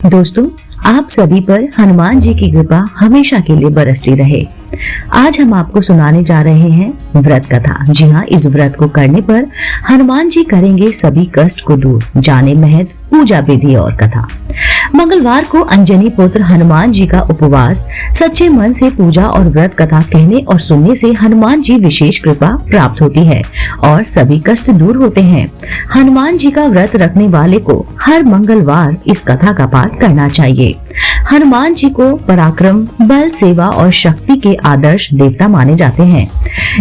दोस्तों, आप सभी पर हनुमान जी की कृपा हमेशा के लिए बरसती रहे। आज हम आपको सुनाने जा रहे हैं व्रत कथा। जी हाँ, इस व्रत को करने पर हनुमान जी करेंगे सभी कष्ट को दूर। जाने महत्व, पूजा विधि और कथा। मंगलवार को अंजनी पुत्र हनुमान जी का उपवास, सच्चे मन से पूजा और व्रत कथा कहने और सुनने से हनुमान जी विशेष कृपा प्राप्त होती है और सभी कष्ट दूर होते हैं। हनुमान जी का व्रत रखने वाले को हर मंगलवार इस कथा का पाठ करना चाहिए। हनुमान जी को पराक्रम, बल, सेवा और शक्ति के आदर्श देवता माने जाते हैं।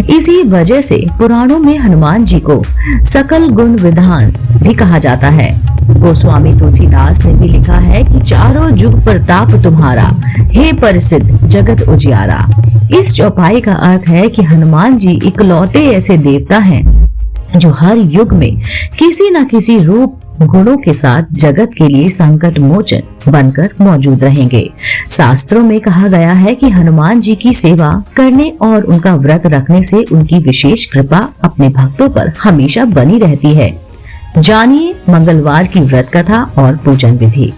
इसी वजह से पुराणों में हनुमान जी को सकल गुण विधान भी कहा जाता है। गोस्वामी तुलसीदास ने भी लिखा है कि चारों जुग प्रताप तुम्हारा, हे प्रसिद्ध जगत उजियारा। इस चौपाई का अर्थ है कि हनुमान जी इकलौते ऐसे देवता हैं जो हर युग में किसी न किसी रूप गुणों के साथ जगत के लिए संकट मोचन बनकर मौजूद रहेंगे। शास्त्रों में कहा गया है कि हनुमान जी की सेवा करने और उनका व्रत रखने से उनकी विशेष कृपा अपने भक्तों पर हमेशा बनी रहती है। जानिए मंगलवार की व्रत कथा और पूजन विधि।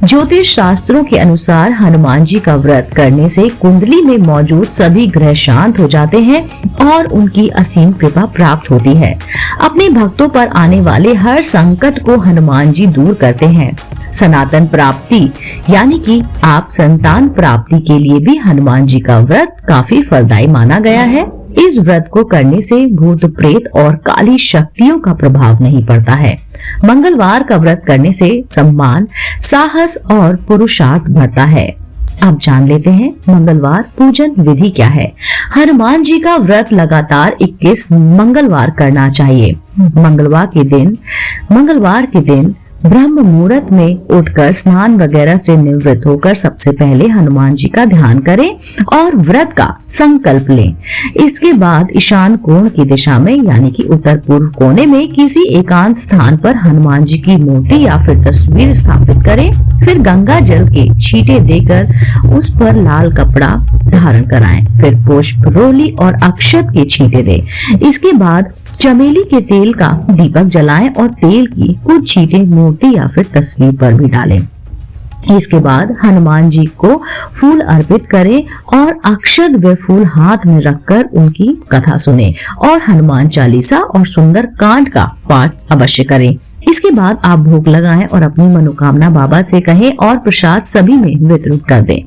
ज्योतिष शास्त्रों के अनुसार हनुमान जी का व्रत करने से कुंडली में मौजूद सभी ग्रह शांत हो जाते हैं और उनकी असीम कृपा प्राप्त होती है। अपने भक्तों पर आने वाले हर संकट को हनुमान जी दूर करते हैं। सनातन प्राप्ति यानी कि आप संतान प्राप्ति के लिए भी हनुमान जी का व्रत काफी फलदायी माना गया है। इस व्रत को करने से भूत प्रेत और काली शक्तियों का प्रभाव नहीं पड़ता है। मंगलवार का व्रत करने से सम्मान, साहस और पुरुषार्थ बढ़ता है। अब जान लेते हैं मंगलवार पूजन विधि क्या है। हनुमान जी का व्रत लगातार 21 मंगलवार करना चाहिए। मंगलवार के दिन ब्रह्म मुहूर्त में उठकर स्नान वगैरह से निवृत्त होकर सबसे पहले हनुमान जी का ध्यान करें और व्रत का संकल्प लें। इसके बाद ईशान कोण की दिशा में यानी कि उत्तर पूर्व कोने में किसी एकांत स्थान पर हनुमान जी की मूर्ति या फिर तस्वीर स्थापित करें। फिर गंगा जल के छींटे देकर उस पर लाल कपड़ा धारण कराएं। फिर पुष्प, रोली और अक्षत के छींटे दें। इसके बाद चमेली के तेल का दीपक जलाएं और तेल की कुछ छींटे मूर्ति या फिर तस्वीर पर भी डालें। इसके बाद हनुमान जी को फूल अर्पित करें और अक्षत व फूल हाथ में रखकर उनकी कथा सुने और हनुमान चालीसा और सुंदर कांड का पाठ अवश्य करें। इसके बाद आप भोग लगाएं और अपनी मनोकामना बाबा से कहें और प्रसाद सभी में वितरित कर दें।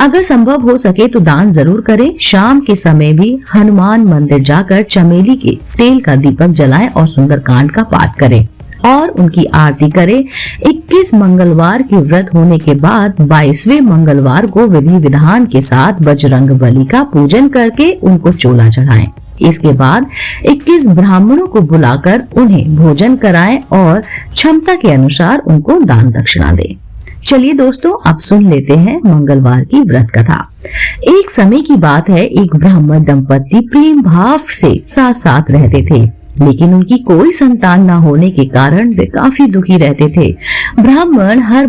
अगर संभव हो सके तो दान जरूर करें। शाम के समय भी हनुमान मंदिर जाकर चमेली के तेल का दीपक जलाएं और सुंदर कांड का पाठ करें और उनकी आरती करें। 21 मंगलवार के व्रत होने के बाद 22वें मंगलवार को विधि विधान के साथ बजरंग बली का पूजन करके उनको चोला चढ़ाएं। इसके बाद 21 ब्राह्मणों को बुलाकर उन्हें भोजन कराएं और क्षमता के अनुसार उनको दान दक्षिणा दें। चलिए दोस्तों, अब सुन लेते हैं मंगलवार की व्रत कथा। एक समय की बात है, एक ब्राह्मण दंपति प्रेम भाव से साथ साथ रहते थे, लेकिन उनकी कोई संतान न होने के कारण वे काफी दुखी रहते थे। ब्राह्मण हर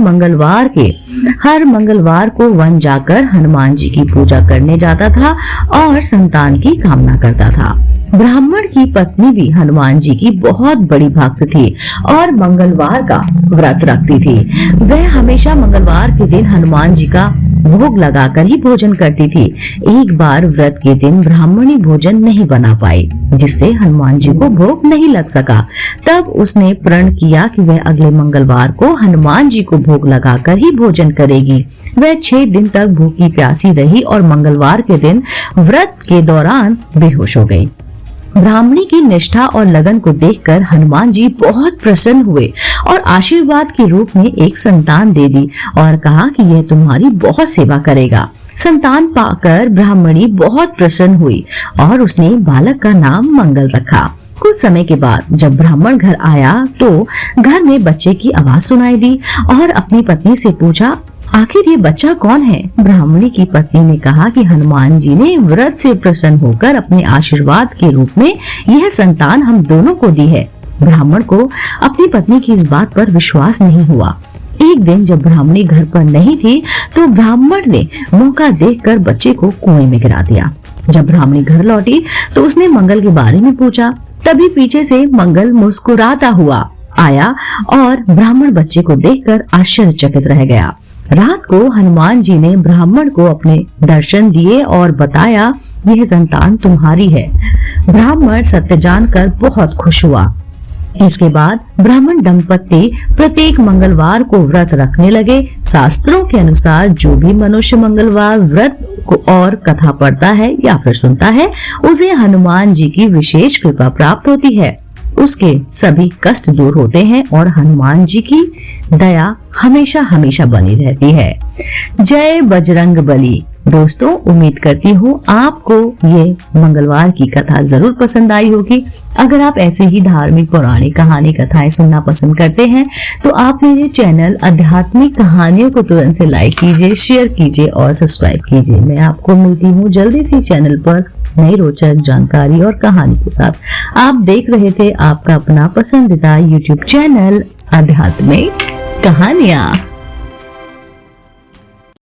मंगलवार को वन जाकर हनुमान जी की पूजा करने जाता था और संतान की कामना करता था। ब्राह्मण की पत्नी भी हनुमान जी की बहुत बड़ी भक्त थी और मंगलवार का व्रत रखती थी। वह हमेशा मंगलवार के दिन हनुमान जी का भोग लगाकर ही भोजन करती थी। एक बार व्रत के दिन ब्राह्मणी भोजन नहीं बना पाई, जिससे हनुमान जी को भोग नहीं लग सका। तब उसने प्रण किया कि वह अगले मंगलवार को हनुमान जी को भोग लगाकर ही भोजन करेगी। वह 6 दिन तक भूखी प्यासी रही और मंगलवार के दिन व्रत के दौरान बेहोश हो गई। ब्राह्मणी की निष्ठा और लगन को देखकर हनुमान जी बहुत प्रसन्न हुए और आशीर्वाद के रूप में एक संतान दे दी और कहा कि यह तुम्हारी बहुत सेवा करेगा। संतान पाकर ब्राह्मणी बहुत प्रसन्न हुई और उसने बालक का नाम मंगल रखा। कुछ समय के बाद जब ब्राह्मण घर आया तो घर में बच्चे की आवाज सुनाई दी और अपनी पत्नी से पूछा, आखिर ये बच्चा कौन है? ब्राह्मणी की पत्नी ने कहा कि हनुमान जी ने व्रत से प्रसन्न होकर अपने आशीर्वाद के रूप में यह संतान हम दोनों को दी है। ब्राह्मण को अपनी पत्नी की इस बात पर विश्वास नहीं हुआ। एक दिन जब ब्राह्मणी घर पर नहीं थी तो ब्राह्मण ने मौका देखकर बच्चे को कुएं में गिरा दिया। जब ब्राह्मणी घर लौटी तो उसने मंगल के बारे में पूछा। तभी पीछे से मंगल मुस्कुराता हुआ आया और ब्राह्मण बच्चे को देखकर आश्चर्यचकित रह गया। रात को हनुमान जी ने ब्राह्मण को अपने दर्शन दिए और बताया, यह संतान तुम्हारी है। ब्राह्मण सत्य जानकर बहुत खुश हुआ। इसके बाद ब्राह्मण दंपत्ति प्रत्येक मंगलवार को व्रत रखने लगे। शास्त्रों के अनुसार जो भी मनुष्य मंगलवार व्रत को और कथा पढ़ता है या फिर सुनता है, उसे हनुमान जी की विशेष कृपा प्राप्त होती है। उसके सभी कष्ट दूर होते हैं और हनुमान जी की दया हमेशा हमेशा बनी रहती है। जय बजरंग बली। दोस्तों, उम्मीद करती हूँ आपको ये मंगलवार की कथा जरूर पसंद आई होगी। अगर आप ऐसे ही धार्मिक पौराणिक कहानी कथाएं सुनना पसंद करते हैं तो आप मेरे चैनल आध्यात्मिक कहानियों को तुरंत से लाइक कीजिए, शेयर कीजिए और सब्सक्राइब कीजिए। मैं आपको मिलती हूँ जल्दी से चैनल पर नई रोचक जानकारी और कहानी के साथ। आप देख रहे थे आपका अपना पसंदीदा YouTube चैनल आध्यात्मिक कहानियां।